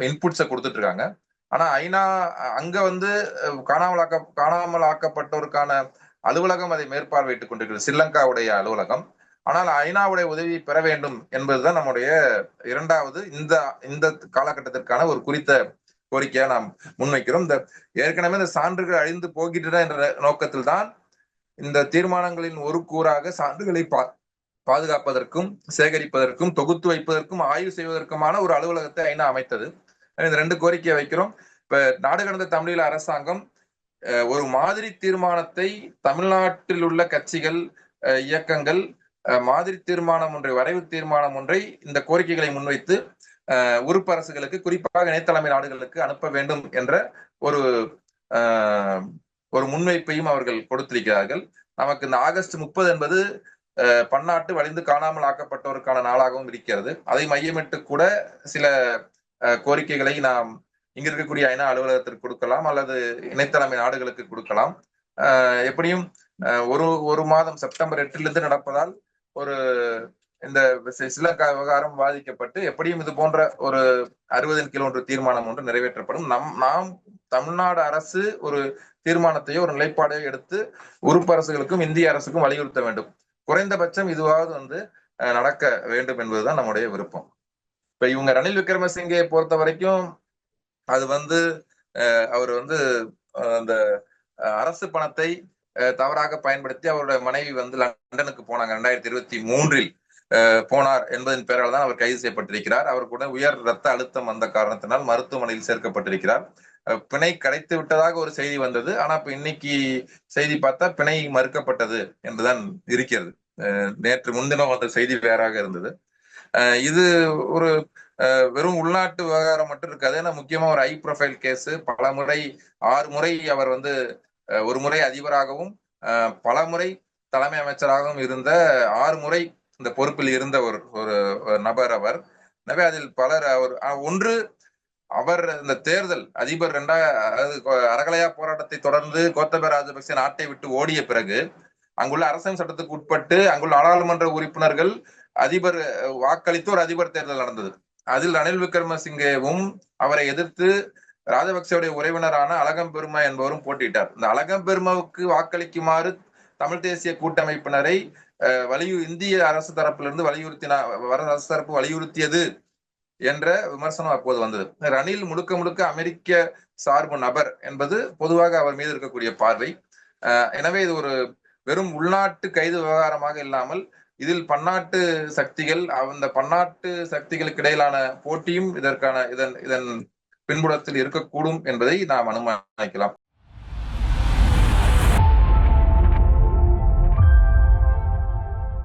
இன்புட்ஸை கொடுத்துட்டு இருக்காங்க. ஆனா ஐநா அங்க காணாமல் ஆக்கப்பட்டோருக்கான அலுவலகம் அதை மேற்பார்வையிட்டுக் கொண்டிருக்கிறது, ஸ்ரீலங்காவுடைய அலுவலகம். ஆனால் ஐநாவுடைய உதவி பெற வேண்டும் என்பதுதான் நம்முடைய இரண்டாவது இந்த காலகட்டத்திற்கான ஒரு குறித்த கோரிக்கையா நாம் முன்வைக்கிறோம். இந்த ஏற்கனவே இந்த சான்றுகள் அழிந்து போகின்றன என்ற நோக்கத்தில் தான் இந்த தீர்மானங்களின் ஒரு கூறாக சான்றுகளை பாதுகாப்பதற்கும் சேகரிப்பதற்கும் தொகுத்து வைப்பதற்கும் ஆய்வு செய்வதற்குமான ஒரு அலுவலகத்தை ஐநா அமைத்தது. இந்த 2 கோரிக்கையை வைக்கிறோம். இப்ப நாடு கடந்த தமிழீழ அரசாங்கம் ஒரு மாதிரி தீர்மானத்தை தமிழ்நாட்டில் உள்ள கட்சிகள், இயக்கங்கள் மாதிரி தீர்மானம் ஒன்றை, வரைவு தீர்மானம் ஒன்றை, இந்த கோரிக்கைகளை முன்வைத்து உறுப்பு அரசுகளுக்கு, குறிப்பாக இணைத்தலைமை நாடுகளுக்கு அனுப்ப வேண்டும் என்ற ஒரு முன்வைப்பையும் அவர்கள் கொடுத்திருக்கிறார்கள். நமக்கு இந்த ஆகஸ்ட் 30 என்பது பன்னாட்டு வலிந்து காணாமல் ஆக்கப்பட்டோருக்கான நாளாகவும் இருக்கிறது. அதை மையமிட்டு கூட சில கோரிக்கைகளை நாம் இங்க இருக்கக்கூடிய ஐநா அலுவலகத்திற்கு கொடுக்கலாம், அல்லது இணைத்தலைமை நாடுகளுக்கு கொடுக்கலாம். எப்படியும் ஒரு மாதம் செப்டம்பர் 8 நடப்பதால் இந்த ஸ்ரீலங்கா விவகாரம் பாதிக்கப்பட்டு எப்படியும் இது போன்ற ஒரு 60 கீழ் ஒன்று தீர்மானம் ஒன்று நிறைவேற்றப்படும். நாம் தமிழ்நாடு அரசு ஒரு தீர்மானத்தையோ ஒரு நிலைப்பாடையோ எடுத்து உறுப்பு அரசுகளுக்கும் இந்திய அரசுக்கும் வலியுறுத்த வேண்டும். குறைந்தபட்சம் இதுவாவது நடக்க வேண்டும் என்பதுதான் நம்முடைய விருப்பம். இப்ப இவங்க ரணில் விக்ரமசிங்கே பொறுத்த வரைக்கும் அது அவர் அந்த அரசு பணத்தை தவறாக பயன்படுத்தி அவருடைய மனைவி லண்டனுக்கு போனாங்க 2023 போனார் என்பதன் பெயரால் தான் அவர் கைது செய்யப்பட்டிருக்கிறார். அவர் கூட உயர் ரத்த அழுத்தம் வந்த காரணத்தினால் மருத்துவமனையில் சேர்க்கப்பட்டிருக்கிறார். பிணை கிடைத்து விட்டதாக ஒரு செய்தி வந்தது. ஆனா இப்ப இன்னைக்கு செய்தி பார்த்தா பிணை மறுக்கப்பட்டது என்றுதான் இருக்கிறது. நேற்று முன்தினம் வந்த செய்தி வேறாக இருந்தது. இது ஒரு வெறும் உள்நாட்டு விவகாரம் மட்டும் இருக்காது. ஏன்னா முக்கியமா ஒரு ஹை ப்ரொஃபைல் கேஸ். பல முறை 6 முறை அவர் ஒரு முறை அதிபராகவும் பல முறை தலைமை அமைச்சராகவும் இருந்த 6 முறை இந்த பொறுப்பில் இருந்த ஒரு நபர் அவர். எனவே அதில் பலர் அவர் இந்த தேர்தல் அதிபர் அறகலையா போராட்டத்தை தொடர்ந்து கோத்தபய ராஜபக்சே நாட்டை விட்டு ஓடிய பிறகு அங்குள்ள அரசியல் சட்டத்துக்கு உட்பட்டு அங்குள்ள நாடாளுமன்ற உறுப்பினர்கள் அதிபர் வாக்களித்து ஒரு அதிபர் தேர்தல் நடந்தது. அதில் ரணில் விக்ரமசிங்கேவும் அவரை எதிர்த்து ராஜபக்சேவுடைய உறவினரான அழகம்பெருமா என்பவரும் போட்டியிட்டார். இந்த அழகம்பெருமாவுக்கு வாக்களிக்குமாறு தமிழ் தேசிய கூட்டமைப்பினரை இந்திய அரசு தரப்பிலிருந்து அரசு தரப்பு வலியுறுத்தியது என்ற விமர்சனம் அப்போது வந்தது. ரணில் முழுக்க அமெரிக்க சார்பு நபர் என்பது பொதுவாக அவர் மீது இருக்கக்கூடிய பார்வை. எனவே இது ஒரு வெறும் உள்நாட்டு கைது விவகாரமாக இல்லாமல் இதில் பன்னாட்டு சக்திகள் அந்த பன்னாட்டு சக்திகளுக்கு இடையிலான போட்டியும் இதன் பின்புலத்தில் இருக்கக்கூடும் என்பதை நாம் அனுமானிக்கலாம்.